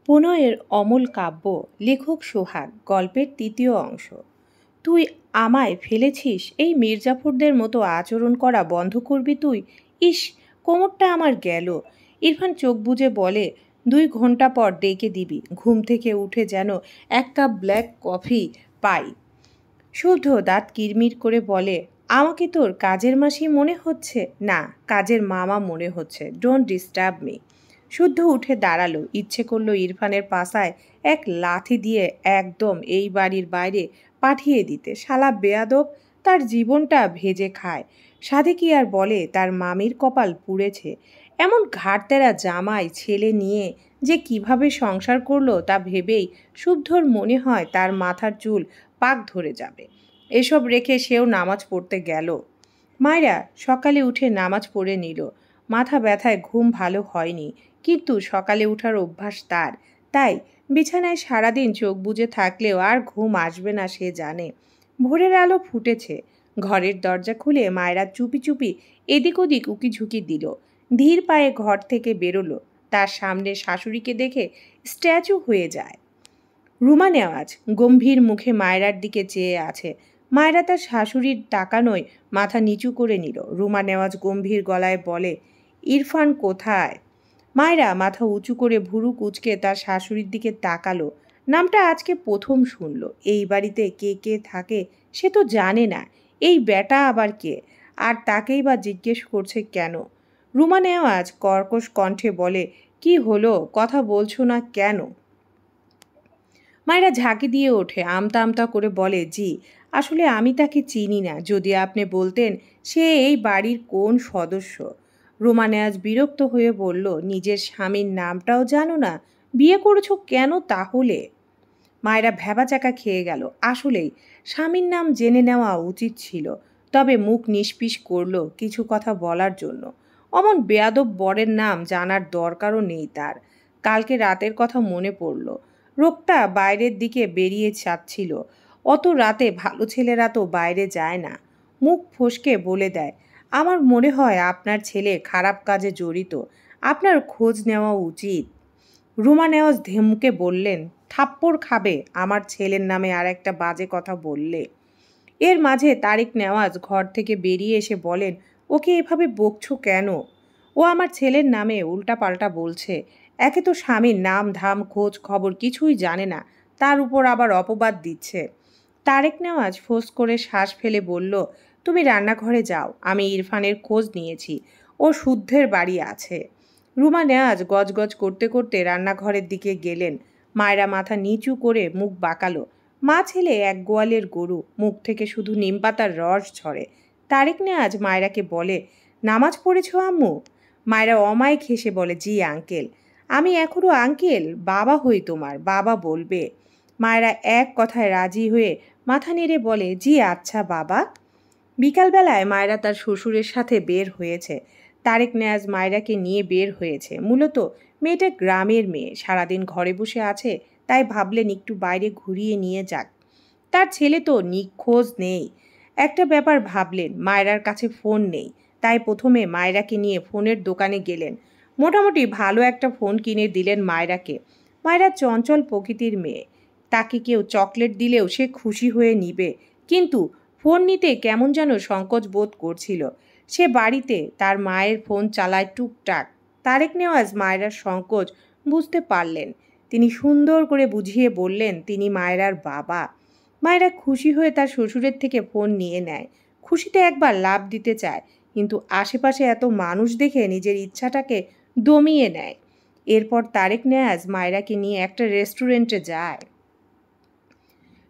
প্রণয়ের অমল কাব্য, লেখক সোহাগ, গল্পের তৃতীয় অংশ। তুই আমায় ফেলেছিস, এই মির্জাফরদের মতো আচরণ করা বন্ধ করবি তুই? ইস, কোমরটা আমার গেল। ইরফান চোখ বুজে বলে, 2 ঘন্টা পর ডেকে দিবি। ঘুম থেকে উঠে যেন এক কাপ ব্ল্যাক কফি পাই। শুদ্ধ দাঁত কিরমির করে বলে, আমাকে তোর কাজের মাসি মনে হচ্ছে? না, কাজের মামা মনে হচ্ছে। Don't disturb me. শুদ্ধ উঠে দাঁড়ালো। ইচ্ছে করলো ইরফানের পাছায় এক লাথি দিয়ে একদম এই বাড়ির বাইরে পাঠিয়ে দিতে। শালা বেয়াদব, তার জীবনটা ভেজে খায়। সাধে কি আর বলে, তার মামির কপাল পুড়েছে। এমন ঘাড়তেরা জামাই ছেলে নিয়ে যে কিভাবে সংসার করলো তা ভেবেই শুদ্ধর মনে হয় তার মাথার চুল পাক ধরে যাবে। এসব রেখে সেও নামাজ পড়তে গেল। মায়েরা সকালে উঠে নামাজ পড়ে নিল। মাথা ব্যথায় ঘুম ভালো হয়নি, কিন্তু সকালে ওঠার অভ্যাস তার। তাই বিছানায় সারাদিন চোখ বুজে থাকলেও আর ঘুম আসবে না সে জানে। ভোরের আলো ফুটেছে। ঘরের দরজা খুলে মায়েরা চুপি চুপি এদিক ওদিক উকিঝুঁকি দিল। ধীর পায়ে ঘর থেকে বেরোলো। তার সামনে শাশুড়িকে দেখে স্ট্যাচু হয়ে যায়। রুমা নেওয়াজ গম্ভীর মুখে মায়রার দিকে চেয়ে আছে। মায়রা তার শাশুড়ির তাকানোয় মাথা নিচু করে নিল। রুমা নেওয়াজ গম্ভীর গলায় বলে, ইরফান কোথায়? মায়রা মাথা উঁচু করে ভুরু কুঁচকে তার শাশুড়ির দিকে তাকালো। নামটা আজকে প্রথম শুনল। এই বাড়িতে কে কে থাকে সে তো জানে না। এই বেটা আবার কে? আর তাকেই বা জিজ্ঞেস করছে কেন? রুমা নেওয়াজ কর্কশ কণ্ঠে বলে, কি হলো, কথা বলছো না কেন? মায়েরা ঝাঁকি দিয়ে ওঠে, আমতা আমতা করে বলে, জি আসলে আমি তাকে চিনি না। যদি আপনি বলতেন সে এই বাড়ির কোন সদস্য। রুমা নেওয়াজ বিরক্ত হয়ে বলল, নিজের স্বামীর নামটাও জানো না? বিয়ে করেছো কেন তাহলে? মায়েরা ভ্যাবাচাকা খেয়ে গেল। আসলেই স্বামীর নাম জেনে নেওয়া উচিত ছিল, তবে মুখ নিষ্পিস করল কিছু কথা বলার জন্য। অমন বেয়াদব বরের নাম জানার দরকারও নেই তার। কালকে রাতের কথা মনে পড়ল। রোগটা বাইরের দিকে বেরিয়ে যাচ্ছিল। অত রাতে ভালো ছেলেরা তো বাইরে যায় না। মুখ ফসকে বলে দেয়, আমার মনে হয় আপনার ছেলে খারাপ কাজে জড়িত। আপনার খোঁজ নেওয়া উচিত। রুমা নেওয়াজ ধেমকে বললেন, থাপ্পড় খাবে আমার ছেলের নামে আর একটা বাজে কথা বললে। এর মাঝে তারিক নেওয়াজ ঘর থেকে বেরিয়ে এসে বলেন, ওকে এভাবে বকছো কেন? ও আমার ছেলের নামে উল্টাপাল্টা বলছে। একে তো স্বামীর নাম ধাম খোঁজ খবর কিছুই জানে না, তার উপর আবার অপবাদ দিচ্ছে। তারেক নেওয়াজ ফোঁস করে শ্বাস ফেলে বলল, তুমি রান্নাঘরে যাও, আমি ইরফানের খোঁজ নিয়েছি, ও শুদ্ধের বাড়ি আছে। রুমা নেওয়াজ গজগজ করতে করতে রান্নাঘরের দিকে গেলেন। মায়েরা মাথা নিচু করে মুখ বাঁকালো। মা ছেলে এক গোয়ালের গরু, মুখ থেকে শুধু নিমপাতার রস ঝরে। তারেক নেওয়াজ মায়েরাকে বলে, নামাজ পড়েছ আম্মু? মায়েরা অমায়িক হেসে বলে, জি আঙ্কেল। আমি এখনও আঙ্কেল? বাবা হই তোমার, বাবা বলবে। মায়েরা এক কথায় রাজি হয়ে মাথা নেড়ে বলে, জি আচ্ছা বাবা। বিকালবেলায় মায়েরা তার শ্বশুরের সাথে বের হয়েছে। তারেক নেয়াজ মায়েরাকে নিয়ে বের হয়েছে। মূলত মেয়েটা গ্রামের মেয়ে, সারাদিন ঘরে বসে আছে, তাই ভাবলেন একটু বাইরে ঘুরিয়ে নিয়ে যাক। তার ছেলে তো নিখোঁজ নেই। একটা ব্যাপার ভাবলেন, মায়েরার কাছে ফোন নেই, তাই প্রথমে মায়েরাকে নিয়ে ফোনের দোকানে গেলেন। মোটামুটি ভালো একটা ফোন কিনে দিলেন মায়েরাকে। মায়েরা চঞ্চল প্রকৃতির মেয়ে, তাকে কেউ চকলেট দিলেও সে খুশি হয়ে নিবে, কিন্তু ফোন নিতে কেমন যেন সংকোচ বোধ করছিল। সে বাড়িতে তার মায়ের ফোন চালায় টুকটাক। তারেক নেওয়াজ মায়েরার সংকোচ বুঝতে পারলেন। তিনি সুন্দর করে বুঝিয়ে বললেন তিনি মায়েরার বাবা। মায়েরা খুশি হয়ে তার শ্বশুরের থেকে ফোন নিয়ে নেয়। খুশিতে একবার লাভ দিতে চায়, কিন্তু আশেপাশে এত মানুষ দেখে নিজের ইচ্ছাটাকে দমিয়ে নেয়। এরপর তারেক নেওয়াজ মায়েরাকে নিয়ে একটা রেস্টুরেন্টে যায়।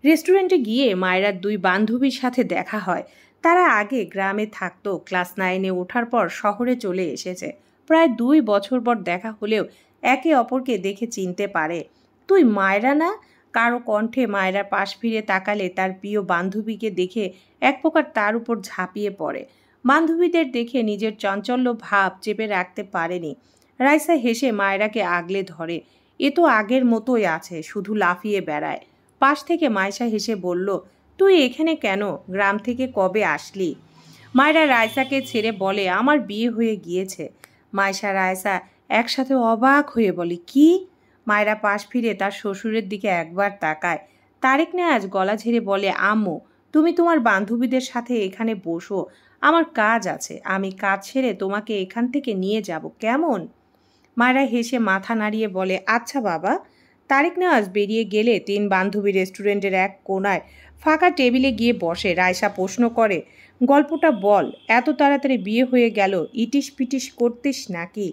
রেস্টুরেন্টে গিয়ে মায়েরার 2 বান্ধবীর সাথে দেখা হয়। তারা আগে গ্রামে থাকতো, ক্লাস 9-এ ওঠার পর শহরে চলে এসেছে। প্রায় 2 বছর পর দেখা হলেও একে অপরকে দেখে চিনতে পারে। তুই মায়েরা না? কারো কণ্ঠে মায়েরা পাশ ফিরে তাকালে তার প্রিয় বান্ধবীকে দেখে এক প্রকার তার উপর ঝাঁপিয়ে পড়ে। বান্ধবীদের দেখে নিজের চাঞ্চল্য ভাব চেপে রাখতে পারেনি। রাইসা হেসে মায়েরাকে আগলে ধরে। এ তো আগের মতোই আছে, শুধু লাফিয়ে বেড়ায়। পাশ থেকে মায়েশা হেসে বলল, তুই এখানে কেন? গ্রাম থেকে কবে আসলি? মায়েরা রায়সাকে ছেড়ে বলে, আমার বিয়ে হয়ে গিয়েছে। মায়েশা রায়সা একসাথে অবাক হয়ে বলে, কি? মায়েরা পাশ ফিরে তার শ্বশুরের দিকে একবার তাকায়। তারেক নেয়াজ গলা ঝেড়ে বলে, আম্মু, তুমি তোমার বান্ধবীদের সাথে এখানে বসো, আমার কাজ আছে, আমি কাজ সেরে তোমাকে এখান থেকে নিয়ে যাব, কেমন? মায়েরা হেসে মাথা নাড়িয়ে বলে, আচ্ছা বাবা। তারেক নেওয়াজ বেরিয়ে গেলে তিন বান্ধবী রেস্টুরেন্টের এক কোনায় ফাঁকা টেবিলে গিয়ে বসে। রায়সা প্রশ্ন করে, গল্পটা বল, এত তাড়াতাড়ি বিয়ে হয়ে গেল, ইটিস পিটিস করতিস নাকি?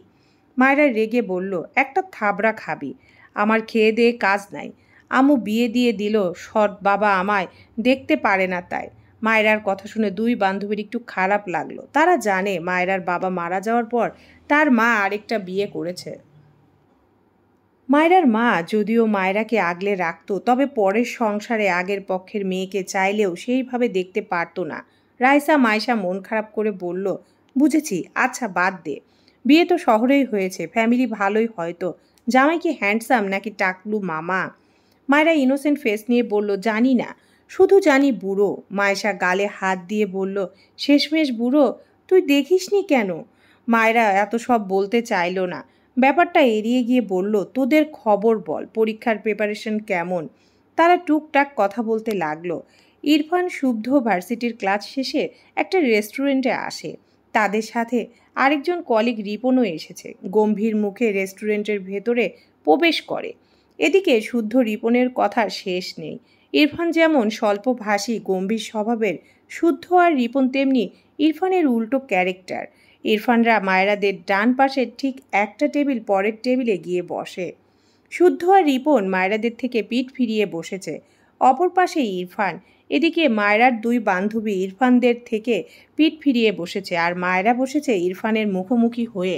মায়েরা রেগে বলল, একটা থাবড়া খাবি, আমার খেয়ে দিয়ে কাজ নাই। আম্মু বিয়ে দিয়ে দিল, সৎ বাবা আমায় দেখতে পারে না তাই। মায়েরার কথা শুনে দুই বান্ধবীর একটু খারাপ লাগলো। তারা জানে মায়েরার বাবা মারা যাওয়ার পর তার মা আরেকটা বিয়ে করেছে। মায়েরার মা যদিও মায়েরাকে আগলে রাখত, তবে পরের সংসারে আগের পক্ষের মেয়েকে চাইলেও সেইভাবে দেখতে পারত না। রাইসা মাইশা মন খারাপ করে বলল, বুঝেছি, আচ্ছা বাদ দে, বিয়ে তো শহরেই হয়েছে, ফ্যামিলি ভালোই হয়তো। জামাই কি হ্যান্ডসাম নাকি টাকলু মামা? মায়েরা ইনোসেন্ট ফেস নিয়ে বলল, জানি না, শুধু জানি বুড়ো। মায়েশা গালে হাত দিয়ে বলল, শেষমেশ বুড়ো? তুই দেখিসনি কেন? মায়েরা এত সব বলতে চাইল না, ব্যাপারটা এড়িয়ে গিয়ে বলল, তোদের খবর বল, পরীক্ষার প্রিপারেশন কেমন? তারা টুকটাক কথা বলতে লাগলো। ইরফান শুদ্ধ ভার্সিটির ক্লাস শেষে একটা রেস্টুরেন্টে আসে। তাদের সাথে আরেকজন কলিগ রিপনও এসেছে। গম্ভীর মুখে রেস্টুরেন্টের ভেতরে প্রবেশ করে। এদিকে শুদ্ধ রিপনের কথার শেষ নেই। ইরফান যেমন স্বল্পভাষী গম্ভীর স্বভাবের, শুদ্ধ আর রিপন তেমনি ইরফানের উল্টো ক্যারেক্টার। ইরফানরা মায়েরাদের ডান পাশের ঠিক একটা টেবিল পরের টেবিলে গিয়ে বসে। শুদ্ধ আর রিপন মায়েরাদের থেকে পিঠ ফিরিয়ে বসেছে। অপর পাশে ইরফান। এদিকে মায়েরার দুই বান্ধবী ইরফানদের থেকে পিঠ ফিরিয়ে বসেছে, আর মায়েরা বসেছে ইরফানের মুখোমুখি হয়ে।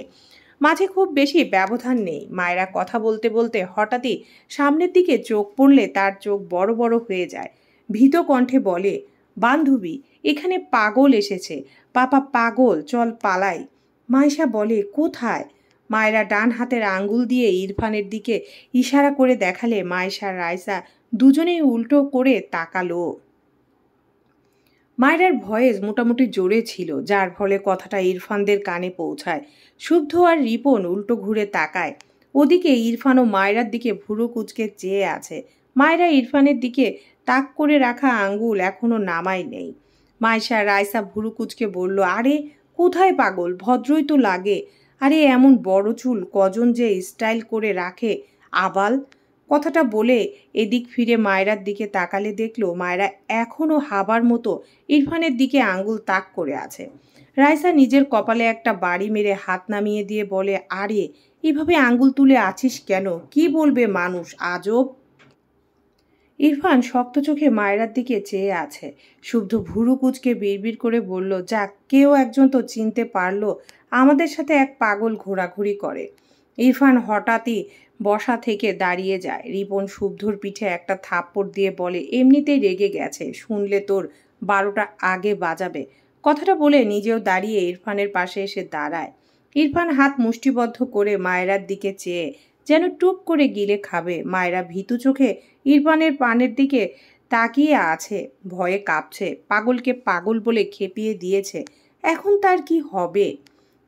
মাঝে খুব বেশি ব্যবধান নেই। মায়েরা কথা বলতে বলতে হঠাৎই সামনের দিকে চোখ পড়লে তার চোখ বড় বড় হয়ে যায়। ভীত কণ্ঠে বলে, বান্ধবী, এখানে পাগল এসেছে, পাপা পাগল, চল পালাই। মাইশা বলে, কোথায়? মায়েরা ডান হাতের আঙ্গুল দিয়ে ইরফানের দিকে ইশারা করে দেখালে মাইশা রাইসা দুজনেই উল্টো করে তাকালো। মায়েরার ভয়েস মোটামুটি জোরে ছিল, যার ফলে কথাটা ইরফানদের কানে পৌঁছায়। শুদ্ধ আর রিপন উল্টো ঘুরে তাকায়। ওদিকে ইরফানও মায়েরার দিকে ভুরু কুচকে চেয়ে আছে। মায়েরা ইরফানের দিকে তাক করে রাখা আঙ্গুল এখনো নামাই নেই। মাইশা রাইসা ভুরু কুচকে বলল, আরে কোথায় পাগল, ভদ্রই তো লাগে। আরে এমন বড় চুল কজন যে স্টাইল করে রাখে, আবাল। কথাটা বলে এদিক ফিরে মায়েরার দিকে তাকালে দেখলো মায়েরা এখনও হাবার মতো ইরফানের দিকে আঙ্গুল তাক করে আছে। রাইসা নিজের কপালে একটা বাড়ি মেরে হাত নামিয়ে দিয়ে বলে, আরে এভাবে আঙ্গুল তুলে আছিস কেন? কি বলবে মানুষ, আজব। ইরফান শক্ত চোখে মায়েরার দিকে চেয়ে আছে। শুদ্ধ ভুরু কুচকে বিড়বিড় করে বলল, যাক, কেউ একজন তো চিনতে পারলো, আমাদের সাথে এক পাগল ঘোরাঘুরি করে। ইরফান হঠাৎই বসা থেকে দাঁড়িয়ে যায়। রিপন শুদ্ধর পিঠে একটা থাপ্পড় দিয়ে বলে, এমনিতেই রেগে গেছে, শুনলে তোর 12টা আগে বাজাবে। কথাটা বলে নিজেও দাঁড়িয়ে ইরফানের পাশে এসে দাঁড়ায়। ইরফান হাত মুষ্টিবদ্ধ করে মায়েরার দিকে চেয়ে যেন টুপ করে গিলে খাবে। মায়েরা ভীতু চোখে ইরফানের পানের দিকে তাকিয়ে আছে, ভয়ে কাঁপছে। পাগলকে পাগল বলে খেপিয়ে দিয়েছে, এখন তার কি হবে?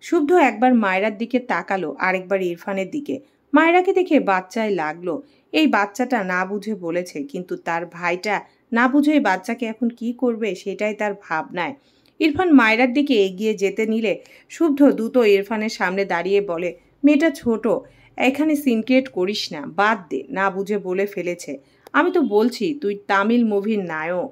শুদ্ধ একবার মায়েরার দিকে তাকালো, আরেকবার ইরফানের দিকে। মায়েরাকে দেখে বাচ্চায় লাগলো। এই বাচ্চাটা না বুঝে বলেছে, কিন্তু তার ভাইটা না বুঝে এই বাচ্চাকে এখন কি করবে সেটাই তার ভাবনায়। ইরফান মায়েরার দিকে এগিয়ে যেতে নিলে শুদ্ধ দ্রুত ইরফানের সামনে দাঁড়িয়ে বলে, মেয়েটা ছোট, এখানে সিনক্রিয়েট করিস না, বাদ দে, না বুঝে বলে ফেলেছে। আমি তো বলছি তুই তামিল মুভির নায়ক।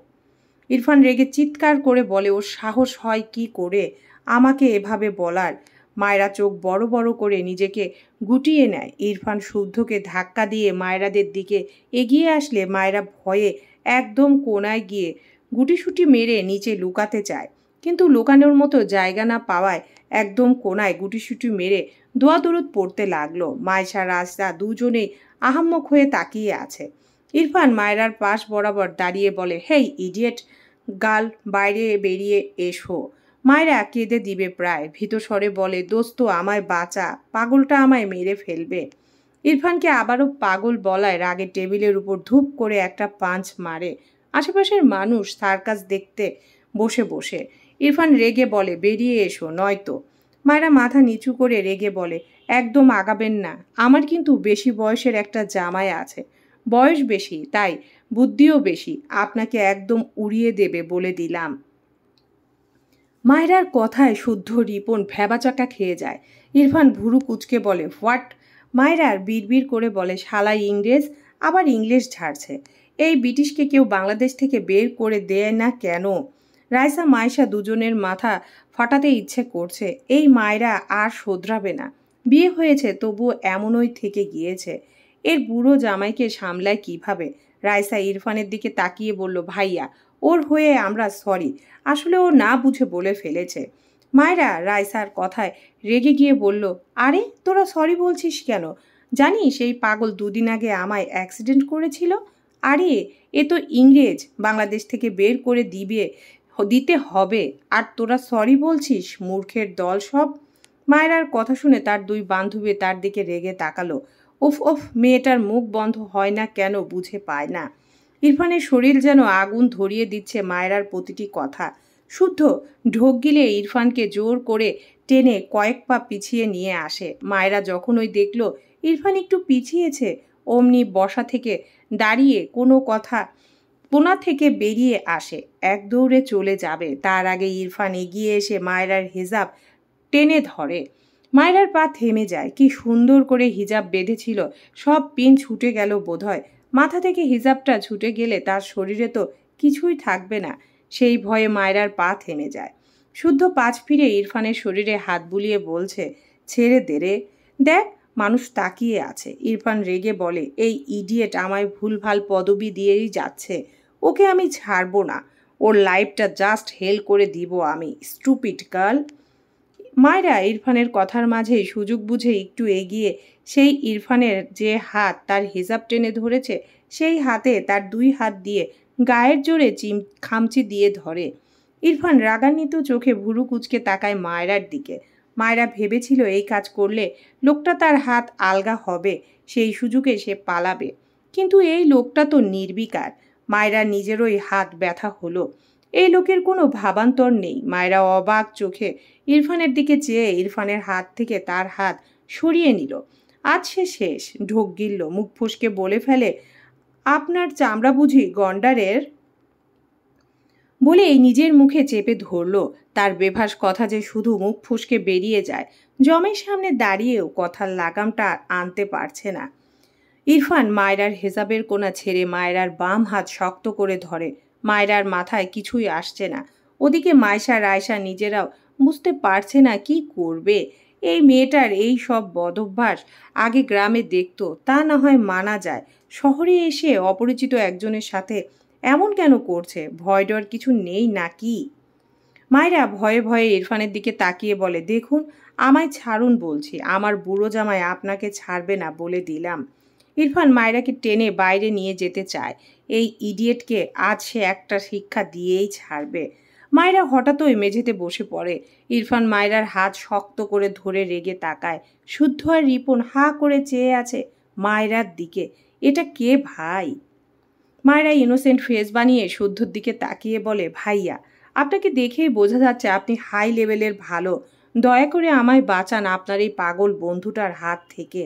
ইরফান রেগে চিৎকার করে বলে, ওর সাহস হয় কি করে আমাকে এভাবে বলার? মায়েরা চোখ বড় বড় করে নিজেকে গুটিয়ে নেয়। ইরফান শুদ্ধকে ধাক্কা দিয়ে মায়েরাদের দিকে এগিয়ে আসলে মায়েরা ভয়ে একদম কোনায় গিয়ে গুটিসুটি মেরে নিচে লুকাতে চায়, কিন্তু লুকানোর মতো জায়গা না পাওয়ায় একদম কোনায় গুটিসুটি মেরে দোয়া দরুদ পড়তে লাগলো। মাইশা রাস্তা দুজনেই আহাম্মক হয়ে তাকিয়ে আছে। ইরফান মায়েরার পাশ বরাবর দাঁড়িয়ে বলে, হেই ইডিয়েট গার্ল, বাইরে বেরিয়ে এসো। মায়েরা কেঁদে দিবে প্রায়। ভীত স্বরে বলে, দোস্ত আমায় বাঁচা, পাগলটা আমায় মেরে ফেলবে। ইরফানকে আবারও পাগল বলায় রাগে টেবিলের উপর ধূপ করে একটা পাঞ্চ মারে। আশেপাশের মানুষ সার্কাস দেখতে বসে বসে। ইরফান রেগে বলে, বেরিয়ে এসো নয়তো। মায়েরা মাথা নিচু করে রেগে বলে, একদম আগাবেন না। আমার কিন্তু বেশি বয়সের একটা জামাই আছে। বয়স বেশি, তাই বুদ্ধিও বেশি। আপনাকে একদম উড়িয়ে দেবে বলে দিলাম। মায়রার কথায় শুদ্ধ রিপন ভ্যাবাচাকা খেয়ে যায়। ইরফান ভুরু কুচকে বলে, হোয়াট? মায়রার বিড়বিড় করে বলে, শালা ইংরেজ, আবার ইংলিশ ঝাড়ছে। এই ব্রিটিশকে কেউ বাংলাদেশ থেকে বের করে দেয় না কেন? রাইসা মাইশা দুজনের মাথা ফাটাতে ইচ্ছে করছে। এই মায়রা আর শোধরাবে না। বিয়ে হয়েছে তবুও এমনই থেকে গিয়েছে। এর বুড়ো জামাইকে সামলায় কিভাবে? রাইসা ইরফানের দিকে তাকিয়ে বলল, ভাইয়া, ওর হয়ে আমরা সরি। আসলে ও না বুঝে বলে ফেলেছে। মায়রা রাইসার কথায় রেগে গিয়ে বলল, আরে তোরা সরি বলছিস কেন? জানিস এই পাগল দুদিন আগে আমায় অ্যাক্সিডেন্ট করেছিল? আরে এ তো ইংরেজ, বাংলাদেশ থেকে বের করে দিতে হবে, আর তোরা সরি বলছিস? মূর্খের দল সব। মায়রার কথা শুনে তার দুই বান্ধবী তার দিকে রেগে তাকালো। উফ উফ, মেয়েটার মুখ বন্ধ হয় না কেন বুঝে পায় না। ইরফানের শরীর যেন আগুন ধরিয়ে দিচ্ছে মায়রার প্রতিটি কথা। শুদ্ধ ঢোক গিলে ইরফানকে জোর করে টেনে কয়েক পা পিছিয়ে নিয়ে আসে। মায়রা যখন ওই দেখল ইরফান একটু পিছিয়েছে, অমনি বসা থেকে দাঁড়িয়ে কোনো কথা কোণা থেকে বেরিয়ে আসে, এক দৌড়ে চলে যাবে। তার আগে ইরফান এগিয়ে এসে মায়রার হিজাব টেনে ধরে। মায়রার পা থেমে যায়। কি সুন্দর করে হিজাব বেঁধেছিল, সব পিন ছুটে গেল বোধহয়। মাথা থেকে হিজাবটা ছুটে গেলে তার শরীরে তো কিছুই থাকবে না। সেই ভয়ে মায়রার পা থেমে যায়। শুদ্ধ পাছ ফিরে ইরফানের শরীরে হাত বুলিয়ে বলছে, ছেড়ে দে রে, দেখ মানুষ তাকিয়ে আছে। ইরফান রেগে বলে, এই ইডিয়েট আমায় ভুলভাল পদবি দিয়েই যাচ্ছে। ওকে আমি ছাড়বো না। ওর লাইফটা জাস্ট হেল করে দিব আমি, স্টুপিড গার্ল। মায়রা ইরফানের কথার মাঝেই সুযোগ বুঝে একটু এগিয়ে সেই ইরফানের যে হাত তার হিজাব টেনে ধরেছে সেই হাতে তার দুই হাত দিয়ে গায়ের জোরে খামচি দিয়ে ধরে। ইরফান রাগান্বিত চোখে ভুরু কুচকে তাকায় মায়রার দিকে। মায়রা ভেবেছিল এই কাজ করলে লোকটা তার হাত আলগা হবে, সেই সুযোগে সে পালাবে। কিন্তু এই লোকটা তো নির্বিকার। মায়রা নিজেরই হাত ব্যথা হলো। এই লোকের কোনো ভাবান্তর নেই। মায়রা অবাক চোখে ইরফানের দিকে চেয়ে ইরফানের হাত থেকে তার হাত সরিয়ে নিল। আজ সে শেষ। ঢোক গিলল, মুখ ফসকে বলে ফেলে, আপনার চামড়া বুঝি গন্ডারের? বলেই নিজের মুখে চেপে ধরল। তার বেভাস কথা যে শুধু মুখ ফসকে বেরিয়ে যায়, জমের সামনে দাঁড়িয়েও কথার লাগামটা আনতে পারছে না। ইরফান মায়রার হেজাবের কোণা ছেড়ে মায়রার বাম হাত শক্ত করে ধরে। মায়রার মাথায় কিছুই আসছে না। ওদিকে মাইশা রায়শা নিজেরাও বুঝতে পারছে না কি করবে। এই মেয়েটার এই সব বদভ্যাস আগে গ্রামে দেখতো, তা না হয় মানা যায়। শহরে এসে অপরিচিত একজনের সাথে এমন কেন করছে? ভয় ডর কিছু নেই নাকি? মায়রা ভয়ে ভয়ে ইরফানের দিকে তাকিয়ে বলে, দেখুন আমায় ছাড়ুন বলছি। আমার বুড়ো জামাই আপনাকে ছাড়বে না বলে দিলাম। ইরফান মায়রাকে টেনে বাইরে নিয়ে যেতে চায়। এই ইডিয়েটকে আজ সে একটা শিক্ষা দিয়েই ছাড়বে। মায়রা হঠাৎই মেঝেতে বসে পড়ে। ইরফান মায়রার হাত শক্ত করে ধরে রেগে তাকায়। শুদ্ধ আর রিপন হাঁ করে চেয়ে আছে মায়রার দিকে। এটা কে ভাই? মায়রা ইনোসেন্ট ফেস বানিয়ে শুদ্ধর দিকে তাকিয়ে বলে, ভাইয়া, আপনাকে দেখেই বোঝা যাচ্ছে আপনি হাই লেভেলের ভালো। দয়া করে আমায় বাঁচান আপনার এই পাগল বন্ধুটার হাত থেকে।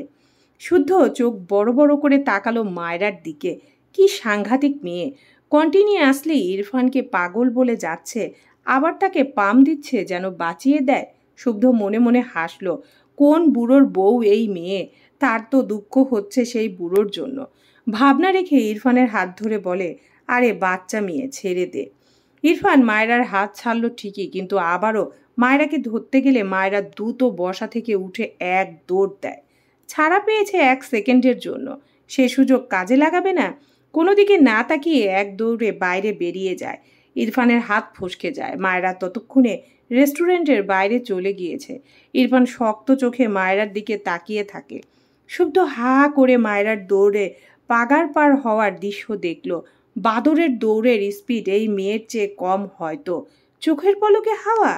শুদ্ধ চোখ বড় বড় করে তাকালো মায়রার দিকে। কি সাংঘাতিক মেয়ে! কন্টিনিউয়াসলি ইরফানকে পাগল বলে যাচ্ছে, আবার তাকে পাম দিচ্ছে যেন বাঁচিয়ে দেয়। শুদ্ধ মনে মনে হাসল। কোন বুড়োর বউ এই মেয়ে? তার তো দুঃখ হচ্ছে সেই বুড়োর জন্য। ভাবনা রেখে ইরফানের হাত ধরে বলে, আরে বাচ্চা মেয়ে, ছেড়ে দে। ইরফান মায়রার হাত ছাড়ল ঠিকই, কিন্তু আবারও মায়রাকে ধরতে গেলে মায়রা দ্রুত বসা থেকে উঠে এক দৌড় দেয়। ছাড়া পেয়েছে 1 সেকেন্ডের জন্য, সে সুযোগ কাজে লাগাবে না? কোনো দিকে না তাকিয়ে এক দৌড়ে বাইরে বেরিয়ে যায়। ইরফানের হাত ফসকে যায়। মায়রা ততক্ষণে রেস্টুরেন্টের বাইরে চলে গিয়েছে। ইরফান শক্ত চোখে মায়রার দিকে তাকিয়ে থাকে। শুদ্ধ হা করে মায়রার দৌড়ে পাগার পার হওয়ার দৃশ্য দেখল। বাদরের দৌড়ের স্পিড এই মেয়ের চেয়ে কম হয়তো। চোখের পলকে হাওয়া।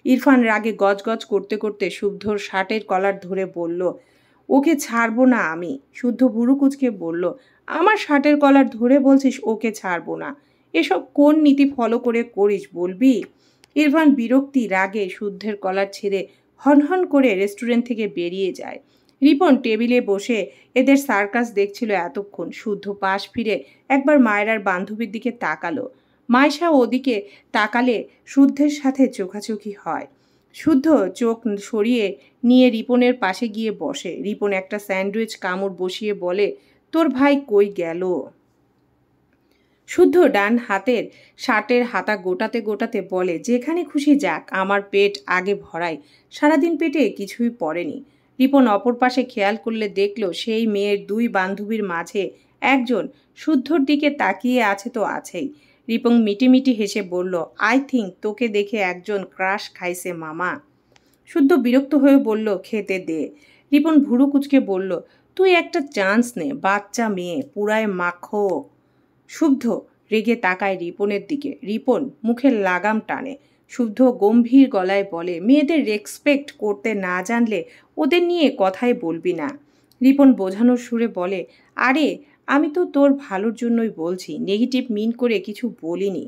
ইরফান রাগে গজগজ করতে করতে শুদ্ধর শার্টের কলার ধরে বলল, ওকে ছাড়বো না আমি। শুদ্ধ ভুরু কুচকে বলল, আমার শার্টের কলার ধরে বলছিস ওকে ছাড়বো না? এসব কোন নীতি ফলো করে করিস বলবি? ইরফান বিরক্তি রাগে শুদ্ধের কলার ছেড়ে হনহন করে রেস্টুরেন্ট থেকে বেরিয়ে যায়। রিপন টেবিলে বসে এদের সার্কাস দেখছিল এতক্ষণ। শুদ্ধ পাশ ফিরে একবার মায়েরার বান্ধবীর দিকে তাকালো। মায়েশা ওদিকে তাকালে শুদ্ধের সাথে চোখাচোখি হয়। শুদ্ধ চোখ সরিয়ে নিয়ে রিপনের পাশে গিয়ে বসে। রিপন একটা স্যান্ডউইচ কামড় বসিয়ে বলে, তোর ভাই কই গেল? শুদ্ধ ডান হাতের শার্টের হাতা গোটাতে গোটাতে বলে, যেখানে খুশি যাক, আমার পেট আগে ভরাই, সারাদিন পেটে কিছুই পড়েনি। রিপন অপর পাশে খেয়াল করলে দেখল সেই মেয়ের দুই বান্ধবীর মাঝে একজন শুদ্ধর দিকে তাকিয়ে আছে তো আছেই। রিপন মিটিমিটি হেসে বলল, আই থিঙ্ক তোকে দেখে একজন ক্রাশ খাইছে মামা। শুদ্ধ বিরক্ত হয়ে বলল, খেতে দে। রিপন ভুরু কুচকে বলল, তুই একটা চান্স নে, বাচ্চা মেয়ে, পুরায় মাখো। শুদ্ধ রেগে তাকায় রিপনের দিকে। রিপন মুখের লাগাম টানে। শুদ্ধ গম্ভীর গলায় বলে, মেয়েদের রেসপেক্ট করতে না জানলে ওদের নিয়ে কথাই বলবি না। রিপন বোঝানোর সুরে বলে, আরে আমি তো তোর ভালোর জন্যই বলছি, নেগেটিভ মিন করে কিছু বলিনি।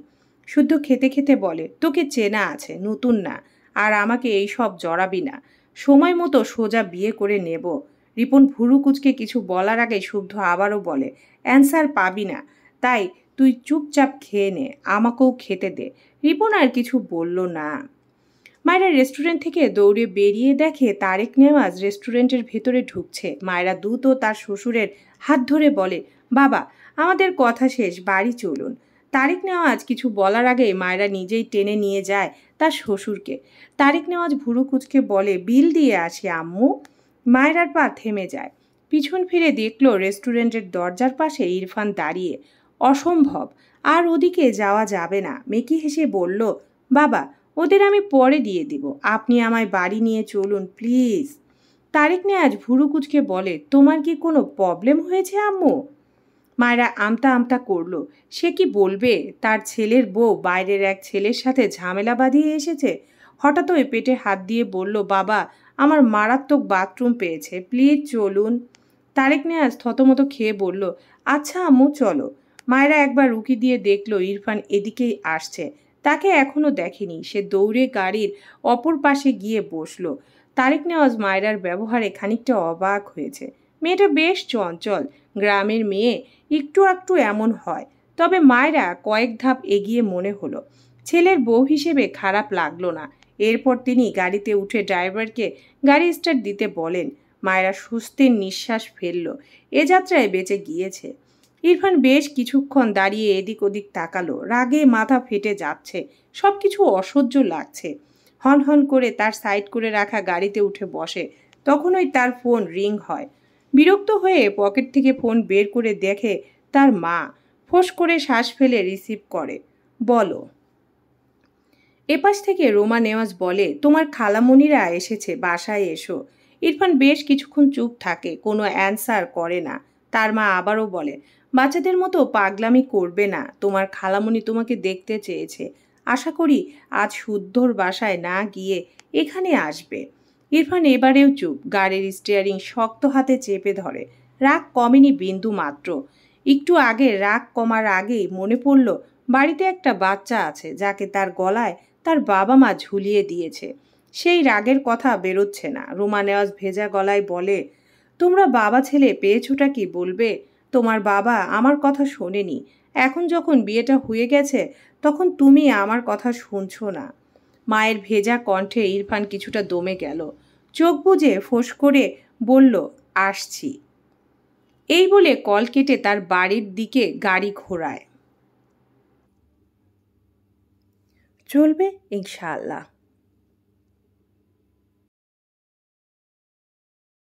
শুদ্ধ খেতে খেতে বলে, তোকে চেনা আছে, নতুন না, আর আমাকে এই সব জড়াবি না। সময় মতো সোজা বিয়ে করে নেব। রিপন ভুরু কুচকে কিছু বলার আগে শুদ্ধ আবারও বলে, অ্যান্সার পাবি না, তাই তুই চুপচাপ খেয়ে নে, আমাকেও খেতে দে। রিপন আর কিছু বলল না। মায়েরা রেস্টুরেন্ট থেকে দৌড়ে বেরিয়ে দেখে তারেক নেওয়াজ রেস্টুরেন্টের ভেতরে ঢুকছে। মায়েরা দ্রুত তার শ্বশুরের হাত ধরে বলে, বাবা আমাদের কথা শেষ, বাড়ি চলুন। তারেক নেওয়াজ কিছু বলার আগেই মায়েরা নিজেই টেনে নিয়ে যায় তার শ্বশুরকে। তারেক নেওয়াজ ভুরু কুচকে বলে, বিল দিয়ে আসি আম্মু। মায়েরার পা থেমে যায়। পিছন ফিরে দেখল রেস্টুরেন্টের দরজার পাশে ইরফান দাঁড়িয়ে। অসম্ভব, আর ওদিকে যাওয়া যাবে না। মেকি হেসে বলল, বাবা ওদের আমি পরে দিয়ে দিব, আপনি আমায় বাড়ি নিয়ে চলুন প্লিজ। তারেক নেওয়াজ ভুরু কুচকে বলে, তোমার কি কোনো প্রবলেম হয়েছে আম্মু? মায়েরা আমতা আমতা করল। সে কি বলবে? তার ছেলের বউ বাইরের এক ছেলের সাথে ঝামেলা বাঁধিয়ে এসেছে। হঠাৎ ওই পেটে হাত দিয়ে বলল, বাবা আমার মারাত্মক বাথরুম পেয়েছে, প্লিজ চলুন। তারেক নেওয়াজ থতমত খেয়ে বলল, আচ্ছা আম্মু চলো। মায়েরা একবার উকি দিয়ে দেখল ইরফান এদিকেই আসছে। তাকে এখনো দেখেনি। সে দৌড়ে গাড়ির অপর পাশে গিয়ে বসল। তারেক নেওয়াজ মায়েরার ব্যবহারে খানিকটা অবাক হয়েছে। মেয়েটা বেশ চঞ্চল, গ্রামের মেয়ে, একটু একটু এমন হয়। তবে মায়েরা কয়েক ধাপ এগিয়ে মনে হলো। ছেলের বউ হিসেবে খারাপ লাগলো না। এরপর তিনি গাড়িতে উঠে ড্রাইভারকে গাড়ি স্টার্ট দিতে বলেন। মায়েরা স্বস্তির নিঃশ্বাস ফেলল। এ যাত্রায় বেঁচে গিয়েছে। ইরফান বেশ কিছুক্ষণ দাঁড়িয়ে এদিক ওদিক তাকালো। রাগে মাথা ফেটে যাচ্ছে, সব কিছু অসহ্য লাগছে। হন করে তার সাইড করে রাখা গাড়িতে উঠে বসে। তখনই তার ফোন রিং হয়। বিরক্ত হয়ে পকেট থেকে ফোন বের করে দেখে তার মা। ফোঁস করে শ্বাস ফেলে রিসিভ করে। বলো। এপাশ থেকে রোমা নেওয়াজ বলে, তোমার খালামণিরা এসেছে, বাসায় এসো। ইরফান বেশ কিছুক্ষণ চুপ থাকে, কোনো অ্যান্সার করে না। তার মা আবারও বলে, বাচ্চাদের মতো পাগলামি করবে না, তোমার খালামণি তোমাকে দেখতে চেয়েছে। আশা করি আজ শুদ্ধর বাসায় না গিয়ে এখানে আসবে। ইরফান এবারেও চুপ। গাড়ির স্টিয়ারিং শক্ত হাতে চেপে ধরে। রাগ কমেনি বিন্দু মাত্র। একটু আগে রাগ কমার আগেই মনে পড়ল বাড়িতে একটা বাচ্চা আছে যাকে তার গলায় তার বাবা মা ঝুলিয়ে দিয়েছে। সেই রাগের কথা বেরোচ্ছে না। রোমা নেওয়াজ ভেজা গলায় বলে, তোমরা বাবা ছেলে পেয়েছোটা কি বলবে? তোমার বাবা আমার কথা শোনেনি। এখন যখন বিয়েটা হয়ে গেছে তখন তুমি আমার কথা শুনছো না। মায়ের ভেজা কণ্ঠে ইরফান কিছুটা দমে গেল। চোখ বুজে ফোঁস করে বলল, আসছি। এই বলে কল কেটে তার বাড়ির দিকে গাড়ি ঘোরায়। চলবে ইনশাআল্লাহ।